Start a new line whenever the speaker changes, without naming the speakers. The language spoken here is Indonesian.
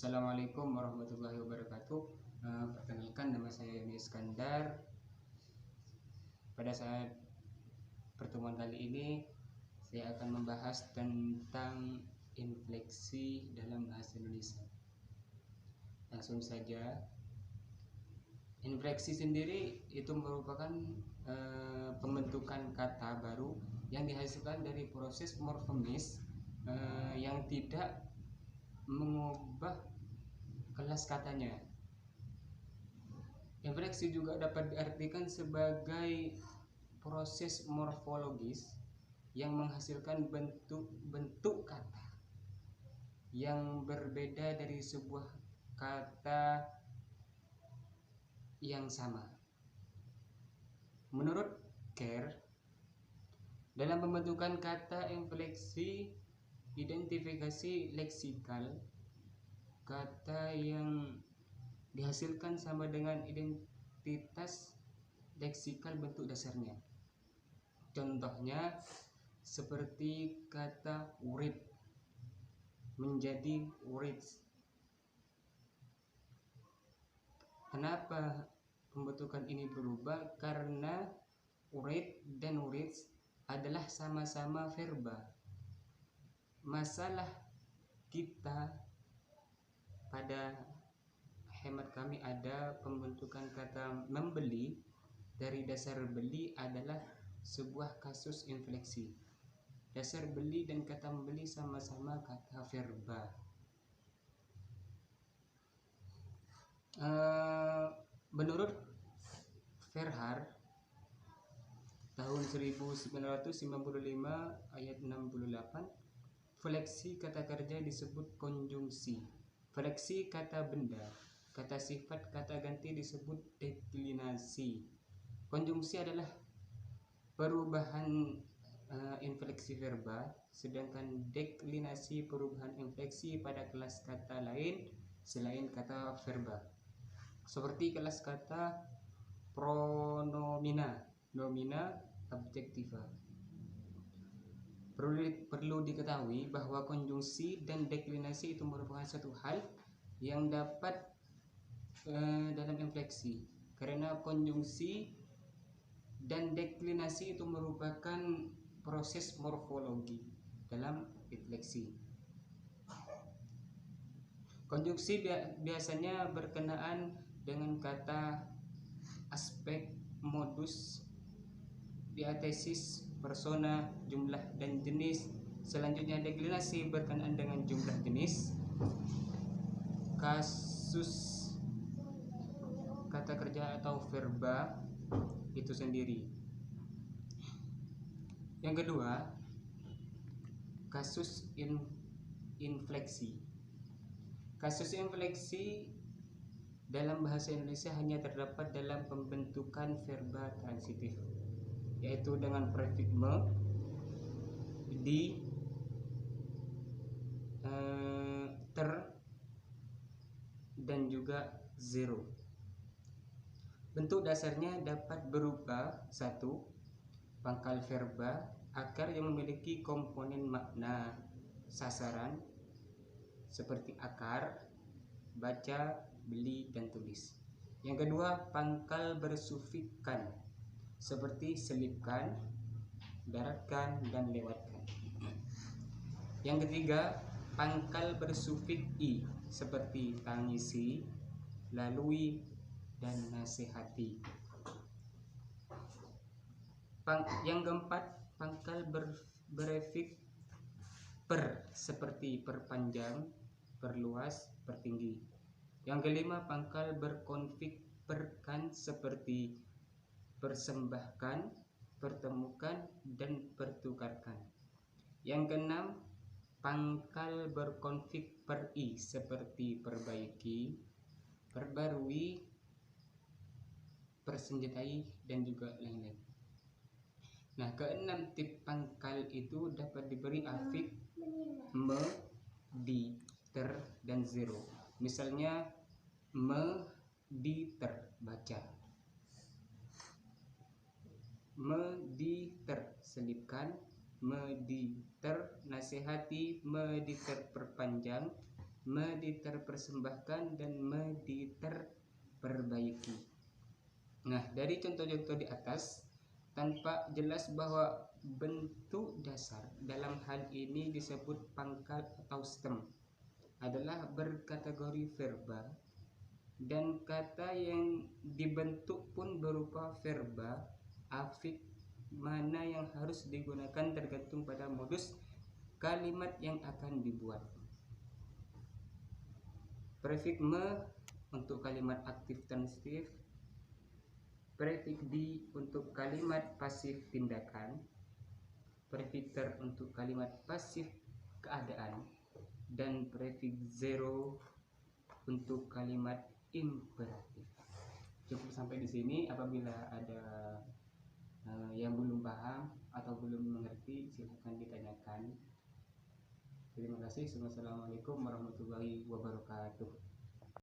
Assalamualaikum warahmatullahi wabarakatuh. Perkenalkan, nama saya Yoni Iskandar. Pada saat pertemuan kali ini saya akan membahas tentang infleksi dalam bahasa Indonesia. Langsung saja. Infleksi sendiri itu merupakan pembentukan kata baru yang dihasilkan dari proses morfomis yang tidak mengubah kelas katanya. Infleksi juga dapat diartikan sebagai proses morfologis yang menghasilkan bentuk kata yang berbeda dari sebuah kata yang sama. Menurut Kerr, dalam pembentukan kata infleksi, identifikasi leksikal kata yang dihasilkan sama dengan identitas leksikal bentuk dasarnya. Contohnya seperti kata urip menjadi urits. Kenapa pembentukan ini berubah? Karena urit dan urits adalah sama-sama verba. Masalah kita pada hemat kami ada pembentukan kata membeli dari dasar beli adalah sebuah kasus infleksi. Dasar beli dan kata membeli sama-sama kata verba. Menurut Verhaar tahun 1995 ayat 68, fleksi kata kerja disebut konjungsi. Fleksi kata benda, kata sifat, kata ganti disebut deklinasi. Konjungsi adalah perubahan infleksi verba, sedangkan deklinasi perubahan infleksi pada kelas kata lain selain kata verba. Seperti kelas kata pronomina, nomina, adjektiva. Perlu diketahui bahwa konjungsi dan deklinasi itu merupakan satu hal yang dapat dalam infleksi, karena konjungsi dan deklinasi itu merupakan proses morfologi dalam infleksi. Konjungsi biasanya berkenaan dengan kata, aspek, modus, diatesis, persona, jumlah, dan jenis. Selanjutnya deklinasi berkenaan dengan jumlah jenis, kasus kata kerja atau verba itu sendiri. Yang kedua, kasus infleksi. Kasus infleksi dalam bahasa Indonesia hanya terdapat dalam pembentukan verba transitif, yaitu dengan prefiks me, di, ter, dan juga zero. Bentuk dasarnya dapat berupa: 1. Pangkal verba, akar yang memiliki komponen makna sasaran seperti akar, baca, beli, dan tulis. Yang kedua, pangkal bersufiks kan seperti selipkan, daratkan, dan lewatkan. Yang ketiga, pangkal bersufiks i seperti tangisi, lalui, dan nasihati. Yang keempat, pangkal berefiks per seperti perpanjang, perluas, pertinggi. Yang kelima, pangkal berkonfiks perkan seperti persembahkan, pertemukan, dan pertukarkan. Yang keenam, pangkal berkonfiks per i seperti perbaiki, perbarui, persenjatai, dan juga lain-lain. Nah, keenam tip pangkal itu dapat diberi afiks me, di, ter, dan zero. Misalnya me, di, ter, baca, me, di, ter, selipkan, me, di, ter, nasihati, me, di, ter, perpanjang, me diterpersembahkan, dan me diterperbaiki. Nah, dari contoh-contoh di atas tampak jelas bahwa bentuk dasar dalam hal ini disebut pangkal atau stem adalah berkategori verba, dan kata yang dibentuk pun berupa verba. Afik mana yang harus digunakan tergantung pada modus kalimat yang akan dibuat. Prefix me untuk kalimat aktif transitif, prefix di untuk kalimat pasif tindakan, prefix ter untuk kalimat pasif keadaan, dan prefix zero untuk kalimat imperatif. Cukup sampai di sini. Apabila ada yang belum paham atau belum mengerti, silahkan ditanyakan. Terima kasih. Wassalamualaikum warahmatullahi wabarakatuh.